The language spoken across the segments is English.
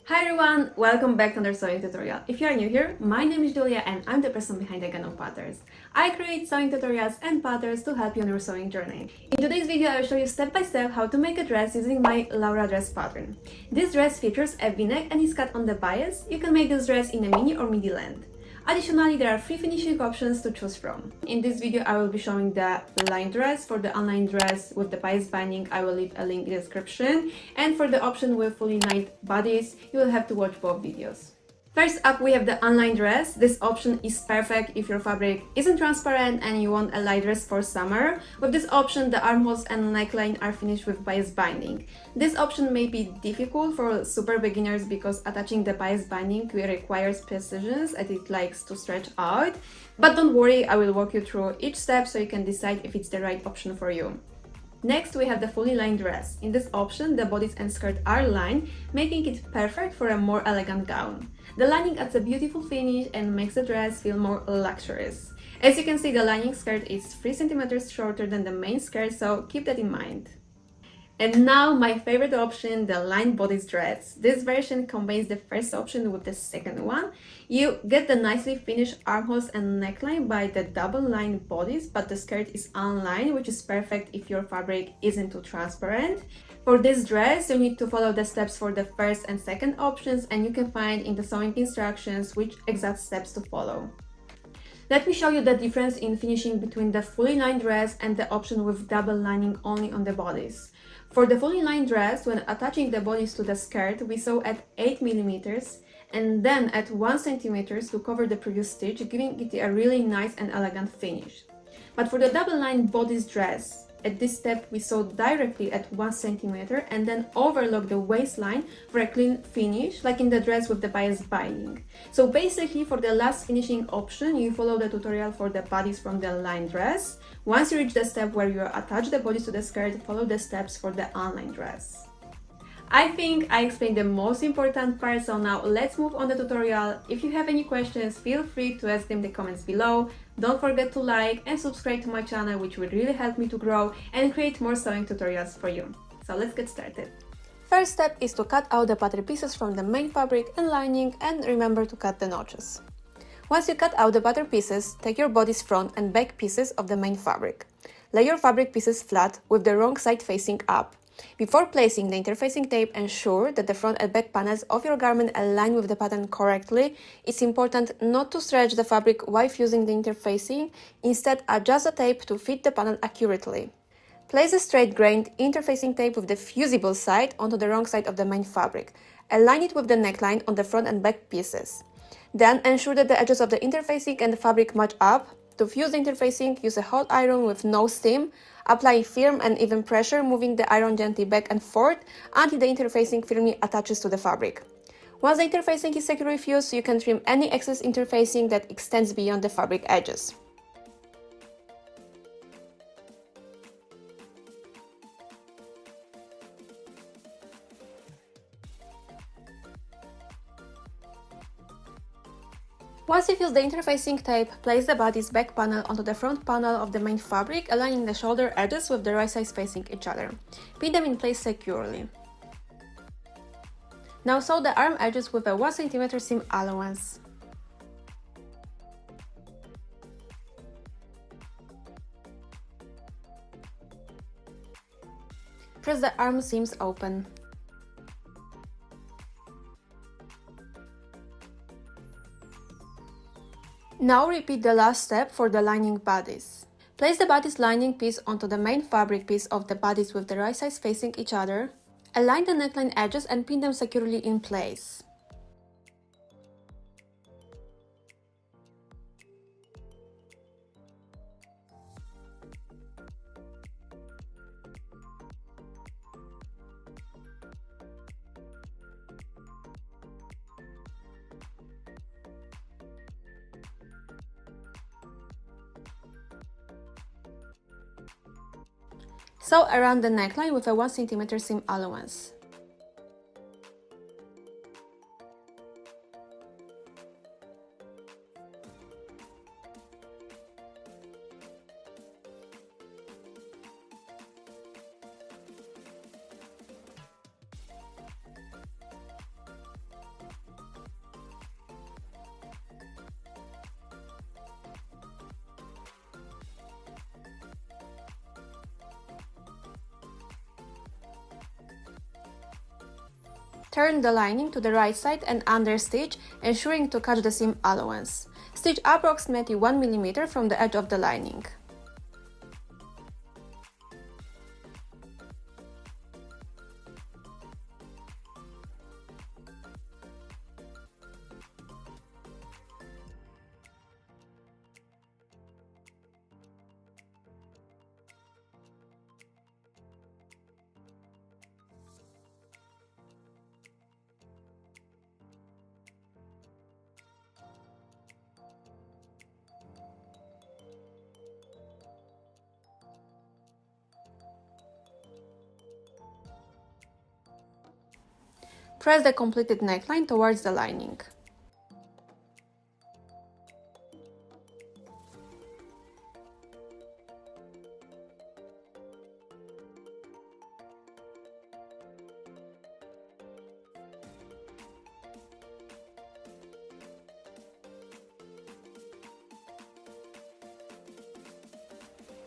Hi everyone, welcome back to another sewing tutorial. If you are new here, my name is Julia and I'm the person behind the GENOW Patterns. I create sewing tutorials and patterns to help you on your sewing journey. In today's video, I will show you step by step how to make a dress using my Laura dress pattern. This dress features a v-neck and is cut on the bias. You can make this dress in a mini or midi length. Additionally, there are 3 finishing options to choose from. In this video, I will be showing the lined dress. For the unlined dress with the bias binding, I will leave a link in the description. And for the option with fully lined bodice, you will have to watch both videos. First up, we have the unlined dress. This option is perfect if your fabric isn't transparent and you want a light dress for summer. With this option, the armholes and neckline are finished with bias binding. This option may be difficult for super beginners because attaching the bias binding requires precision and it likes to stretch out. But don't worry, I will walk you through each step so you can decide if it's the right option for you. Next, we have the fully lined dress. In this option, the bodice and skirt are lined, making it perfect for a more elegant gown. The lining adds a beautiful finish and makes the dress feel more luxurious. As you can see, the lining skirt is 3 cm shorter than the main skirt, so keep that in mind. And now my favorite option, the lined bodice dress. This version combines the first option with the second one. You get the nicely finished armholes and neckline by the double lined bodice, but the skirt is unlined, which is perfect if your fabric isn't too transparent. For this dress, you need to follow the steps for the first and second options, and you can find in the sewing instructions which exact steps to follow. Let me show you the difference in finishing between the fully lined dress and the option with double lining only on the bodice. For the fully lined dress, when attaching the bodice to the skirt, we sew at 8 mm and then at 1 cm to cover the previous stitch, giving it a really nice and elegant finish. But for the double lined bodice dress, at this step we sew directly at 1 cm and then overlock the waistline for a clean finish, like in the dress with the bias binding. So basically, for the last finishing option, you follow the tutorial for the bodice from the lined dress. Once you reach the step where you attach the bodice to the skirt, follow the steps for the unlined dress. I think I explained the most important part, so now let's move on the tutorial. If you have any questions, feel free to ask them in the comments below. Don't forget to like and subscribe to my channel, which will really help me to grow and create more sewing tutorials for you. So let's get started. First step is to cut out the pattern pieces from the main fabric and lining, and remember to cut the notches. Once you cut out the pattern pieces, take your bodice front and back pieces of the main fabric. Lay your fabric pieces flat with the wrong side facing up. Before placing the interfacing tape, ensure that the front and back panels of your garment align with the pattern correctly. It's important not to stretch the fabric while using the interfacing. Instead, adjust the tape to fit the panel accurately. Place the straight grained interfacing tape with the fusible side onto the wrong side of the main fabric. Align it with the neckline on the front and back pieces. Then ensure that the edges of the interfacing and the fabric match up. To fuse the interfacing, use a hot iron with no steam. Apply firm and even pressure, moving the iron gently back and forth until the interfacing firmly attaches to the fabric. Once the interfacing is securely fused, you can trim any excess interfacing that extends beyond the fabric edges. Once you fuse the interfacing tape, place the bodice back panel onto the front panel of the main fabric, aligning the shoulder edges with the right sides facing each other. Pin them in place securely. Now sew the arm edges with a 1 cm seam allowance. Press the arm seams open. Now repeat the last step for the lining bodice. Place the bodice lining piece onto the main fabric piece of the bodice with the right sides facing each other. Align the neckline edges and pin them securely in place. Sew around the neckline with a 1 cm seam allowance. Turn the lining to the right side and understitch, ensuring to catch the seam allowance. Stitch approximately 1 mm from the edge of the lining. Press the completed neckline towards the lining.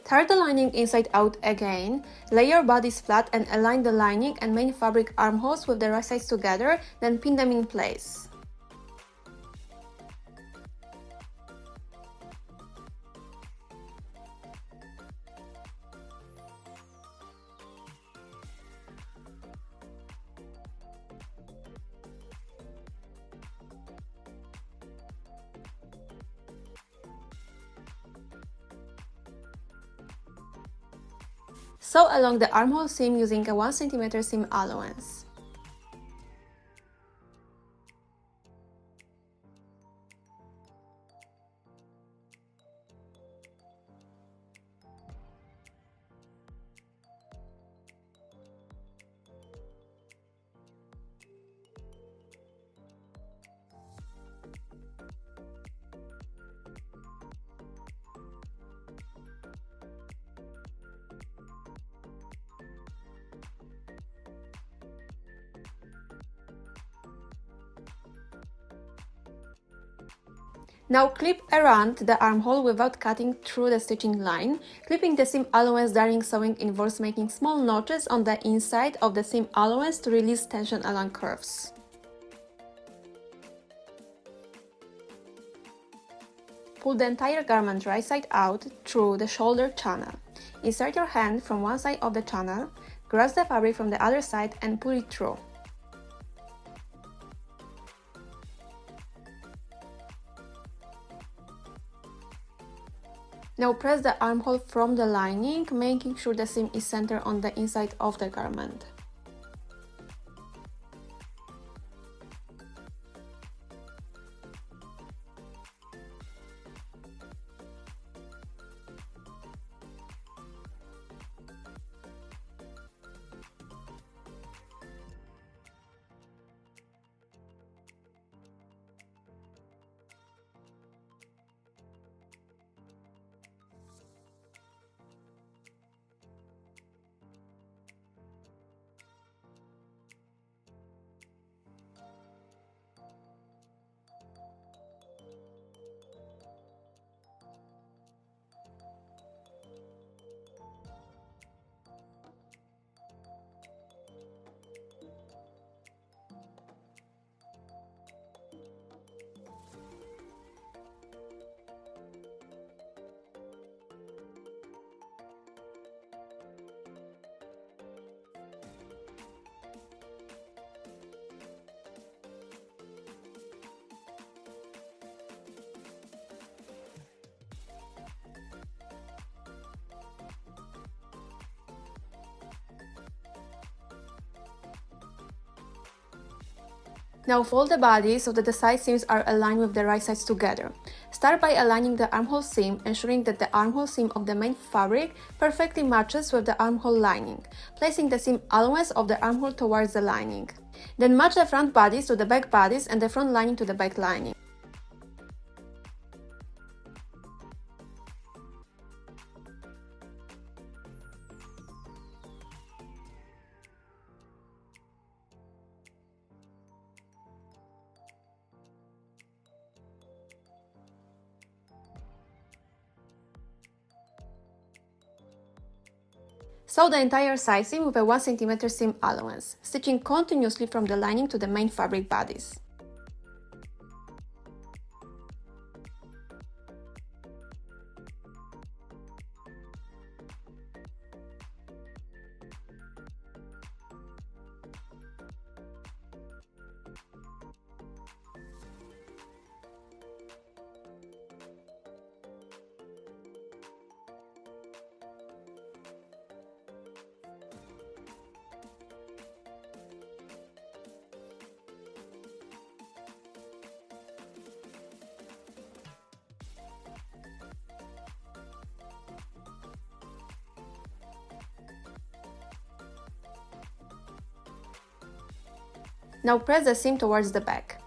Turn the lining inside out again, lay your bodice flat and align the lining and main fabric armholes with the right sides together, then pin them in place. Sew along the armhole seam using a 1 cm seam allowance. Now clip around the armhole without cutting through the stitching line. Clipping the seam allowance during sewing involves making small notches on the inside of the seam allowance to release tension along curves. Pull the entire garment right side out through the shoulder channel. Insert your hand from one side of the channel, grasp the fabric from the other side and pull it through. Now press the armhole from the lining, making sure the seam is centered on the inside of the garment. Now fold the body so that the side seams are aligned with the right sides together. Start by aligning the armhole seam, ensuring that the armhole seam of the main fabric perfectly matches with the armhole lining, placing the seam allowance of the armhole towards the lining. Then match the front bodice to the back bodice and the front lining to the back lining. Sew the entire side seam with a 1 cm seam allowance, stitching continuously from the lining to the main fabric bodice. Now press the seam towards the back.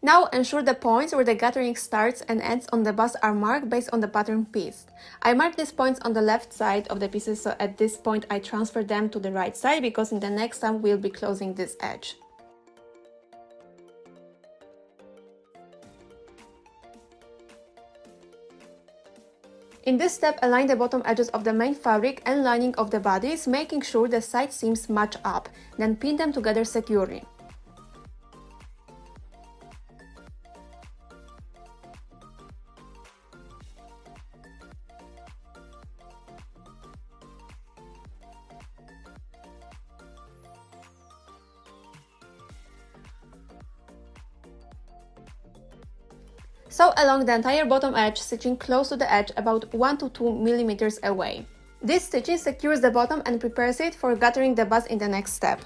Now ensure the points where the gathering starts and ends on the bust are marked based on the pattern piece. I marked these points on the left side of the pieces, so at this point I transfer them to the right side because in the next time we'll be closing this edge. In this step, align the bottom edges of the main fabric and lining of the bodice, making sure the side seams match up, then pin them together securely. Sew along the entire bottom edge, stitching close to the edge about 1 to 2 mm away. This stitching secures the bottom and prepares it for gathering the bust in the next step.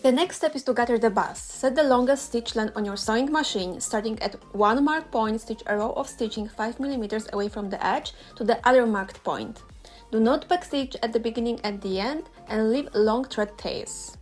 The next step is to gather the bust. Set the longest stitch length on your sewing machine, starting at one marked point, stitch a row of stitching 5 mm away from the edge to the other marked point. Do not backstitch at the beginning and the end, and leave long thread tails.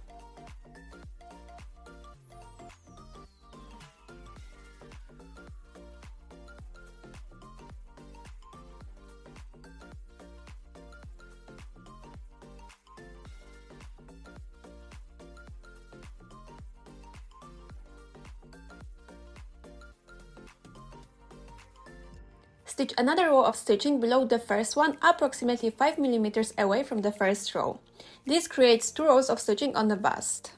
Stitch another row of stitching below the first one, approximately 5 mm away from the first row. This creates 2 rows of stitching on the bust.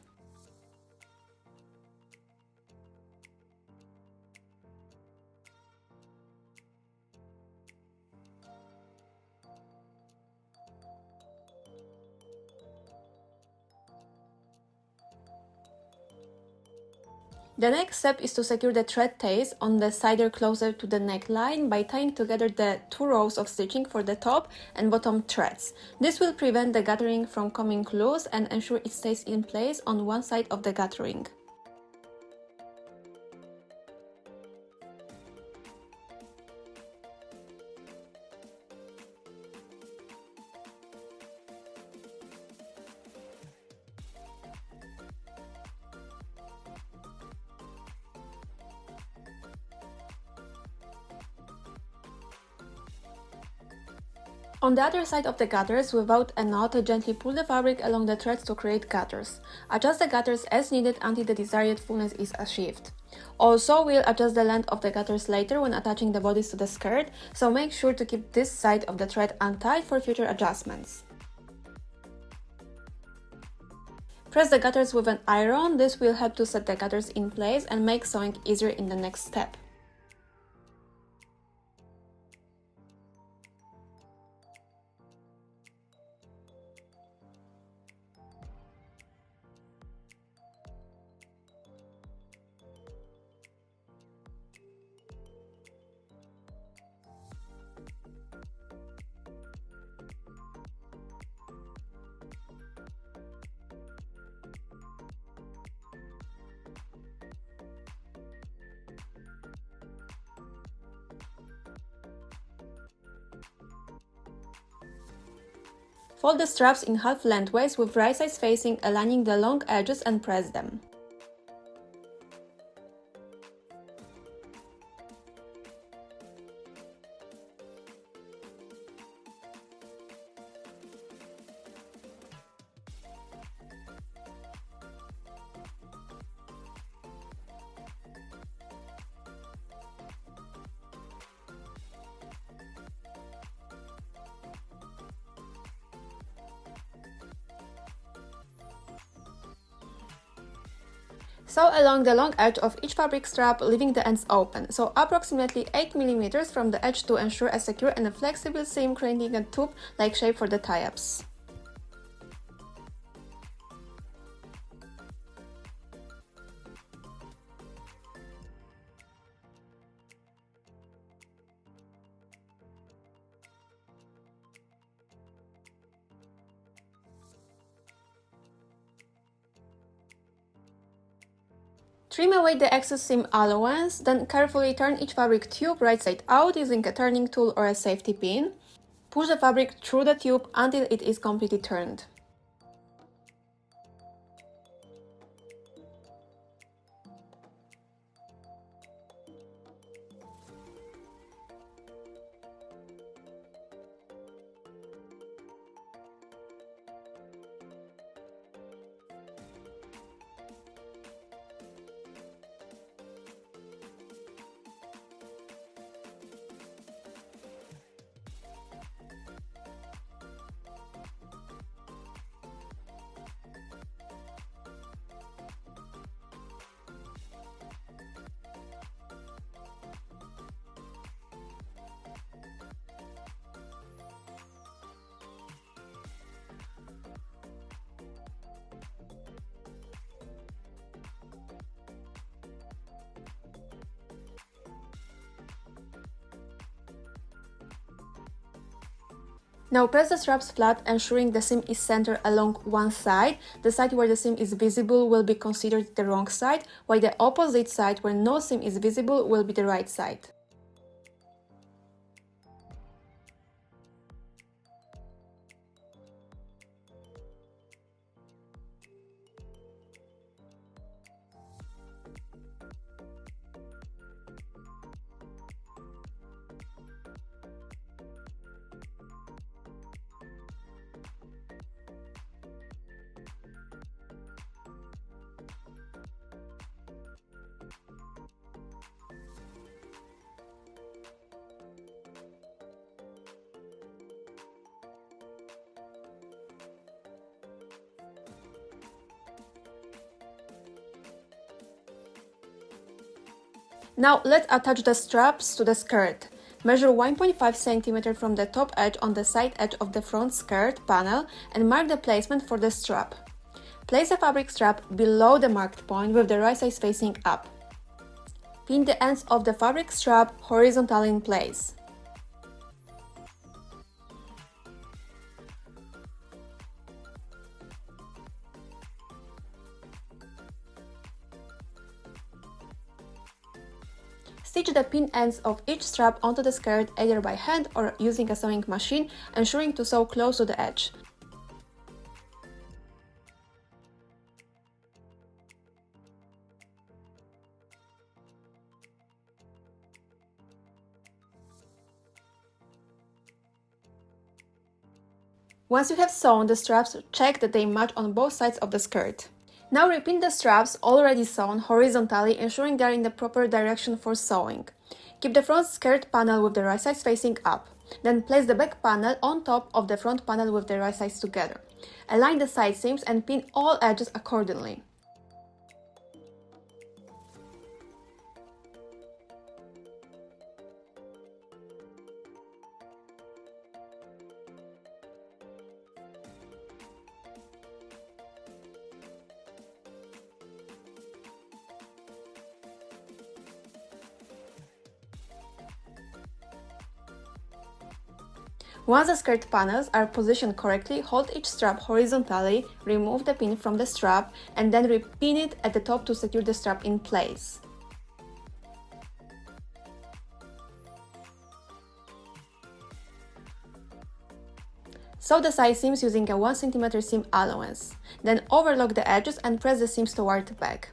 The next step is to secure the thread tails on the cider closer to the neckline by tying together the 2 rows of stitching for the top and bottom threads. This will prevent the gathering from coming loose and ensure it stays in place on one side of the gathering. On the other side of the gutters, without a knot, gently pull the fabric along the threads to create gutters. Adjust the gutters as needed until the desired fullness is achieved. Also, we'll adjust the length of the gutters later when attaching the bodice to the skirt, so make sure to keep this side of the thread untied for future adjustments. Press the gutters with an iron. This will help to set the gutters in place and make sewing easier in the next step. Fold the straps in half lengthways with right sides facing, aligning the long edges and press them. Sew along the long edge of each fabric strap, leaving the ends open, so approximately 8 mm from the edge to ensure a secure and flexible seam, creating a tube-like shape for the tie-ups. Trim away the excess seam allowance, then carefully turn each fabric tube right side out using a turning tool or a safety pin. Push the fabric through the tube until it is completely turned. Now press the straps flat, ensuring the seam is centered along one side. The side where the seam is visible will be considered the wrong side, while the opposite side where no seam is visible will be the right side. Now let's attach the straps to the skirt. Measure 1.5 cm from the top edge on the side edge of the front skirt panel and mark the placement for the strap. Place the fabric strap below the marked point with the right side facing up. Pin the ends of the fabric strap horizontally in place. Stitch the pin ends of each strap onto the skirt either by hand or using a sewing machine, ensuring to sew close to the edge. Once you have sewn the straps, check that they match on both sides of the skirt. Now repeat the straps already sewn horizontally, ensuring they are in the proper direction for sewing. Keep the front skirt panel with the right sides facing up. Then place the back panel on top of the front panel with the right sides together. Align the side seams and pin all edges accordingly. Once the skirt panels are positioned correctly, hold each strap horizontally, remove the pin from the strap, and then repin it at the top to secure the strap in place. Sew the side seams using a 1 cm seam allowance. Then overlock the edges and press the seams toward the back.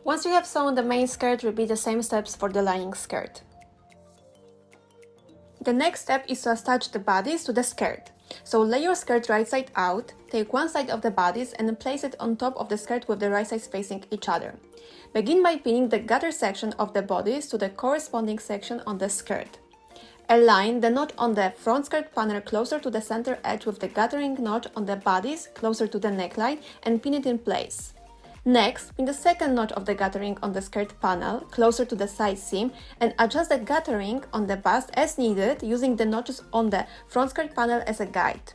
Once you have sewn the main skirt, repeat the same steps for the lining skirt. The next step is to attach the bodice to the skirt. So lay your skirt right side out, take one side of the bodice and place it on top of the skirt with the right sides facing each other. Begin by pinning the gutter section of the bodice to the corresponding section on the skirt. Align the knot on the front skirt panel closer to the center edge with the gathering knot on the bodice closer to the neckline and pin it in place. Next, pin the second knot of the gathering on the skirt panel closer to the side seam and adjust the gathering on the bust as needed using the notches on the front skirt panel as a guide.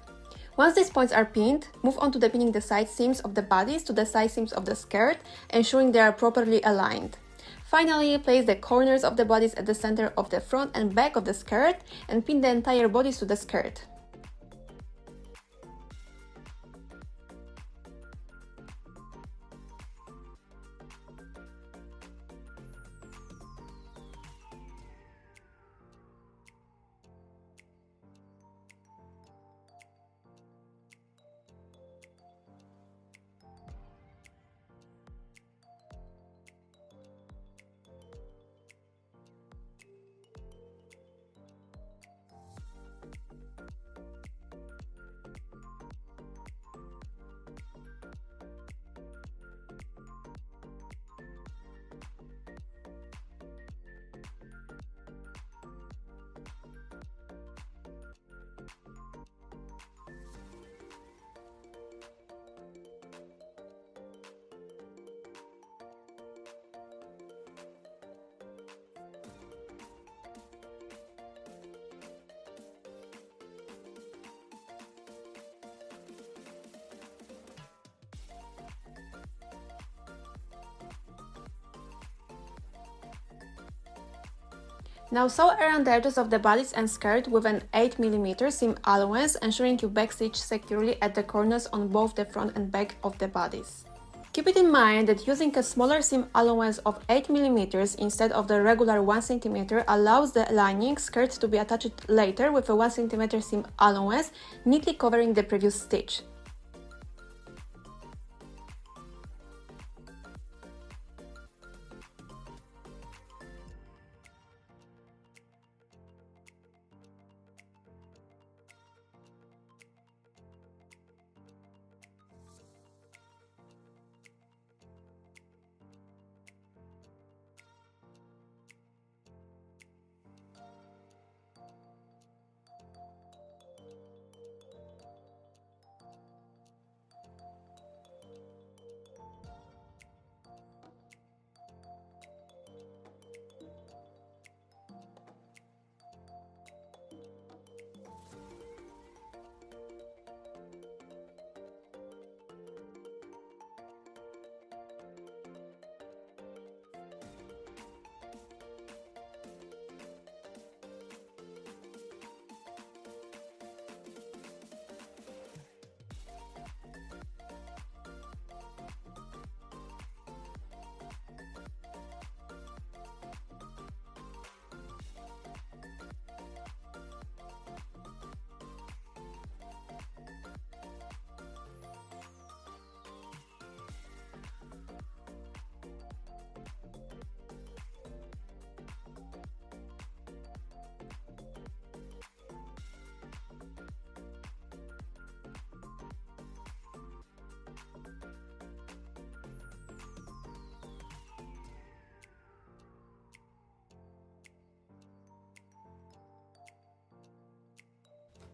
Once these points are pinned, move on to the pinning the side seams of the bodice to the side seams of the skirt, ensuring they are properly aligned. Finally, place the corners of the bodice at the center of the front and back of the skirt and pin the entire bodice to the skirt. Now sew around the edges of the bodice and skirt with an 8mm seam allowance, ensuring you backstitch securely at the corners on both the front and back of the bodice. Keep it in mind that using a smaller seam allowance of 8mm instead of the regular 1cm allows the lining skirt to be attached later with a 1cm seam allowance, neatly covering the previous stitch.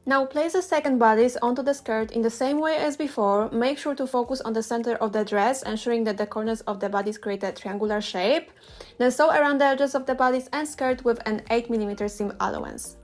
Now place the second bodice onto the skirt in the same way as before. Make sure to focus on the center of the dress, ensuring that the corners of the bodice create a triangular shape. Then sew around the edges of the bodice and skirt with an 8mm seam allowance.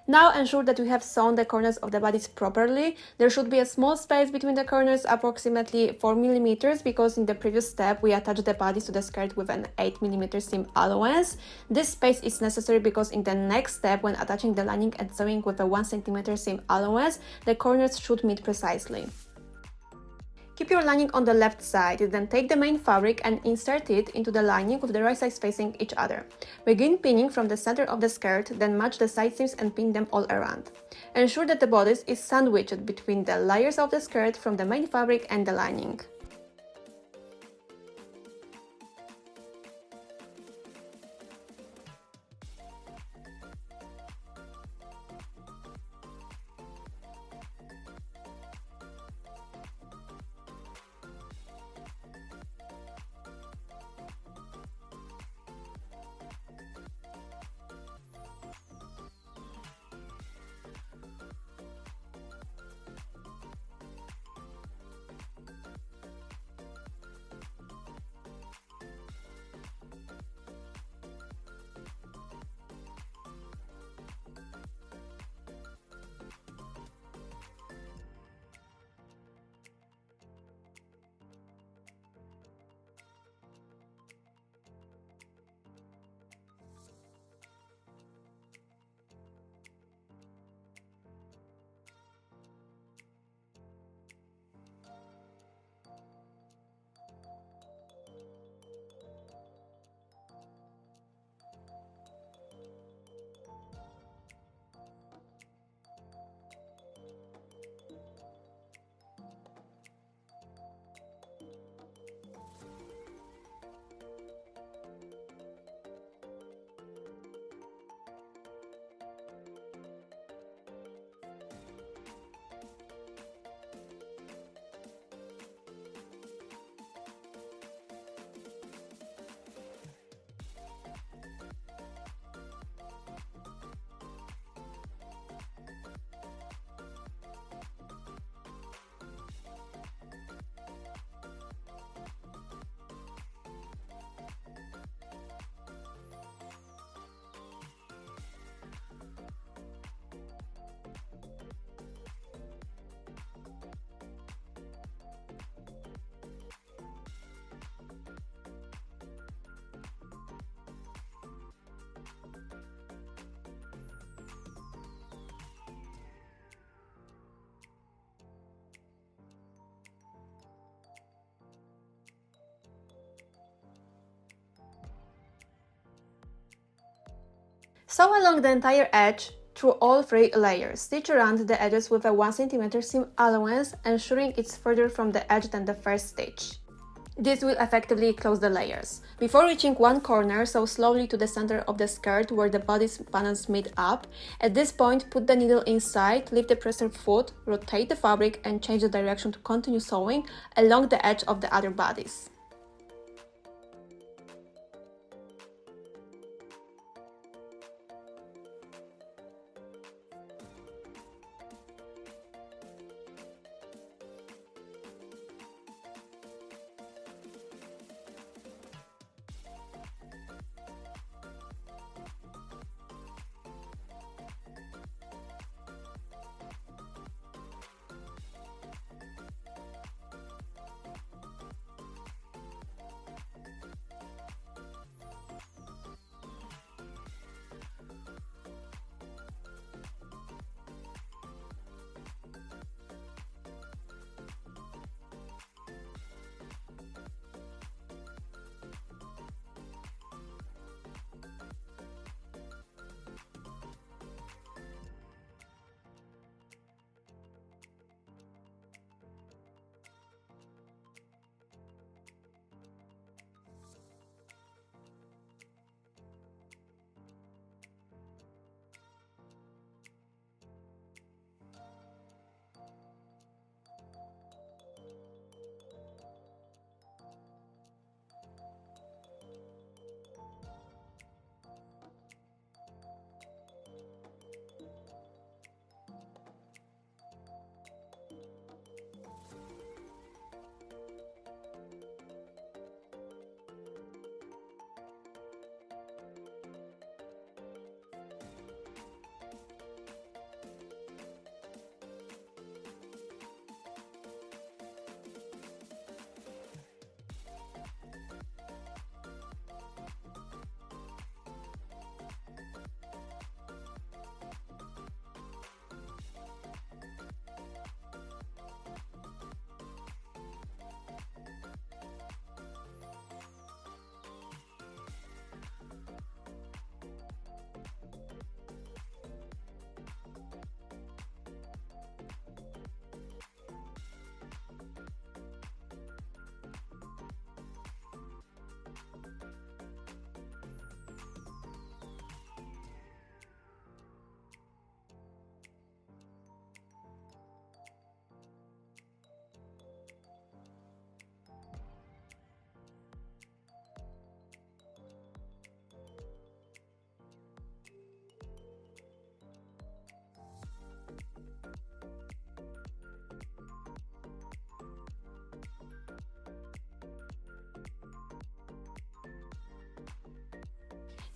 Now ensure that you have sewn the corners of the bodice properly. There should be a small space between the corners, approximately 4 millimeters, because in the previous step we attached the bodice to the skirt with an 8 millimeter seam allowance. This space is necessary because in the next step, when attaching the lining and sewing with a 1 centimeter seam allowance, the corners should meet precisely. Keep your lining on the left side, then take the main fabric and insert it into the lining with the right sides facing each other. Begin pinning from the center of the skirt, then match the side seams and pin them all around. Ensure that the bodice is sandwiched between the layers of the skirt from the main fabric and the lining. Sew along the entire edge through all 3 layers. Stitch around the edges with a 1 cm seam allowance, ensuring it's further from the edge than the first stitch. This will effectively close the layers. Before reaching one corner, sew slowly to the center of the skirt where the bodice panels meet up. At this point, put the needle inside, lift the presser foot, rotate the fabric and change the direction to continue sewing along the edge of the other bodice.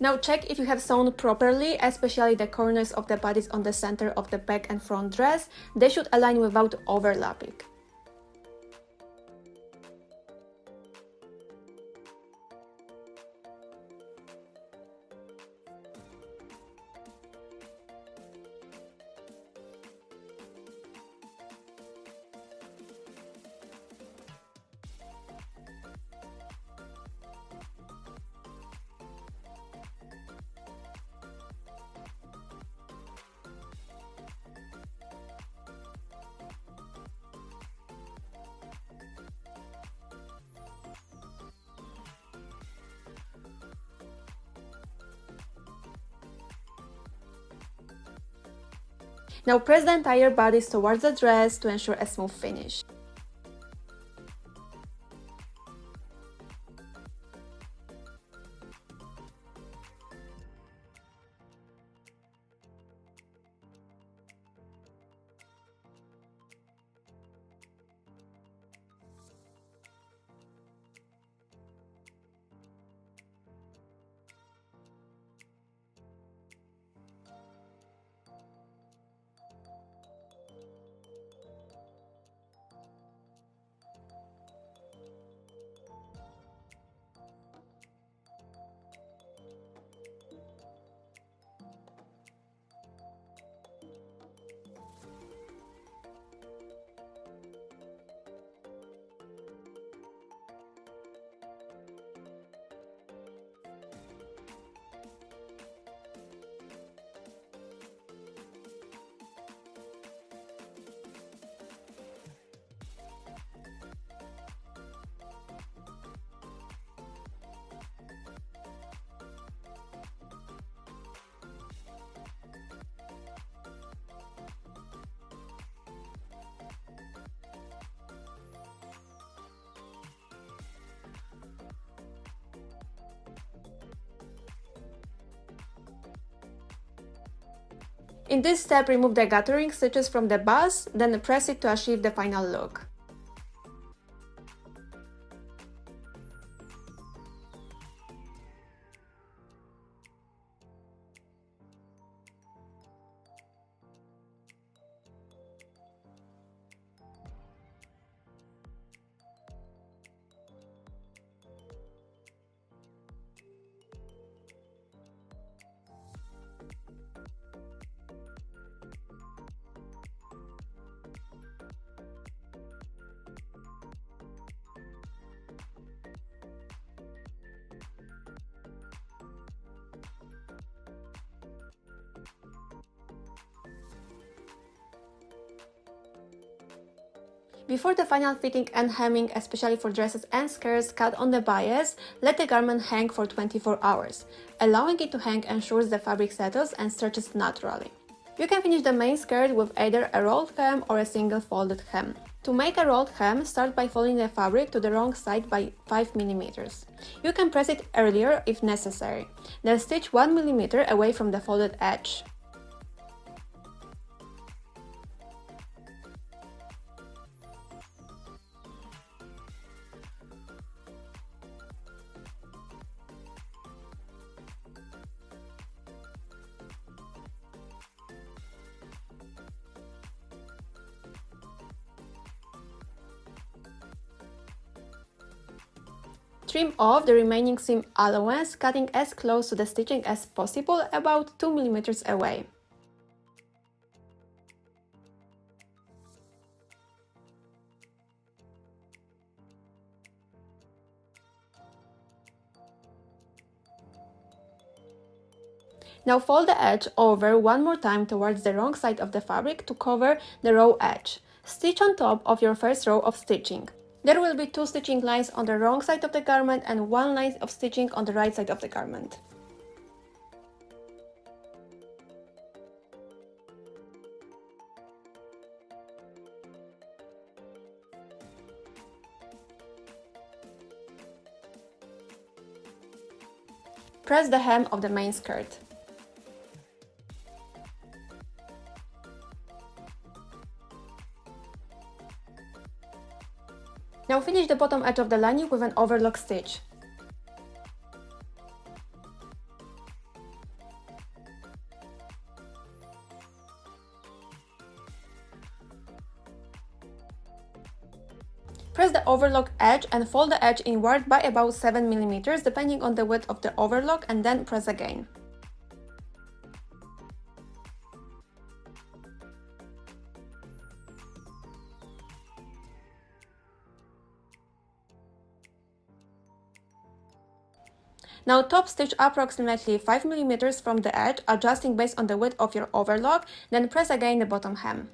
Now check if you have sewn properly, especially the corners of the bodice on the center of the back and front dress. They should align without overlapping. Now press the entire bodice towards the dress to ensure a smooth finish. In this step, remove the gathering stitches from the bust, then press it to achieve the final look. Before the final fitting and hemming, especially for dresses and skirts cut on the bias, let the garment hang for 24 hours. Allowing it to hang ensures the fabric settles and stretches naturally. You can finish the main skirt with either a rolled hem or a single folded hem. To make a rolled hem, start by folding the fabric to the wrong side by 5 mm. You can press it earlier if necessary. Then stitch 1 mm away from the folded edge. Trim off the remaining seam allowance, cutting as close to the stitching as possible, about 2 mm away. Now fold the edge over one more time towards the wrong side of the fabric to cover the raw edge. Stitch on top of your first row of stitching. There will be 2 stitching lines on the wrong side of the garment and 1 line of stitching on the right side of the garment. Press the hem of the main skirt. Now finish the bottom edge of the lining with an overlock stitch. Press the overlock edge and fold the edge inward by about 7 mm depending on the width of the overlock, and then press again. Now top stitch approximately 5 mm from the edge, adjusting based on the width of your overlock, then press again the bottom hem.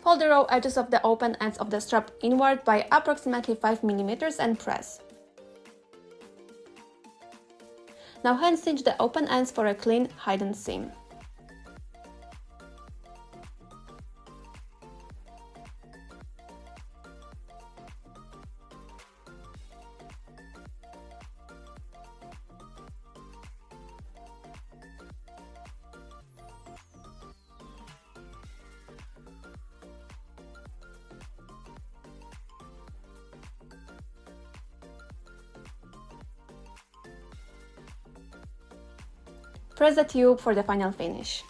Fold the raw edges of the open ends of the strap inward by approximately 5 mm and press. Now hand stitch the open ends for a clean, hidden seam. Press the tube for the final finish.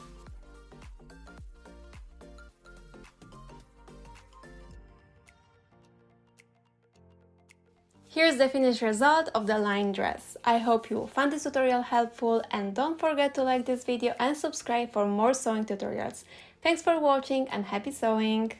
Here's the finished result of the lined dress. I hope you found this tutorial helpful, and don't forget to like this video and subscribe for more sewing tutorials. Thanks for watching and happy sewing!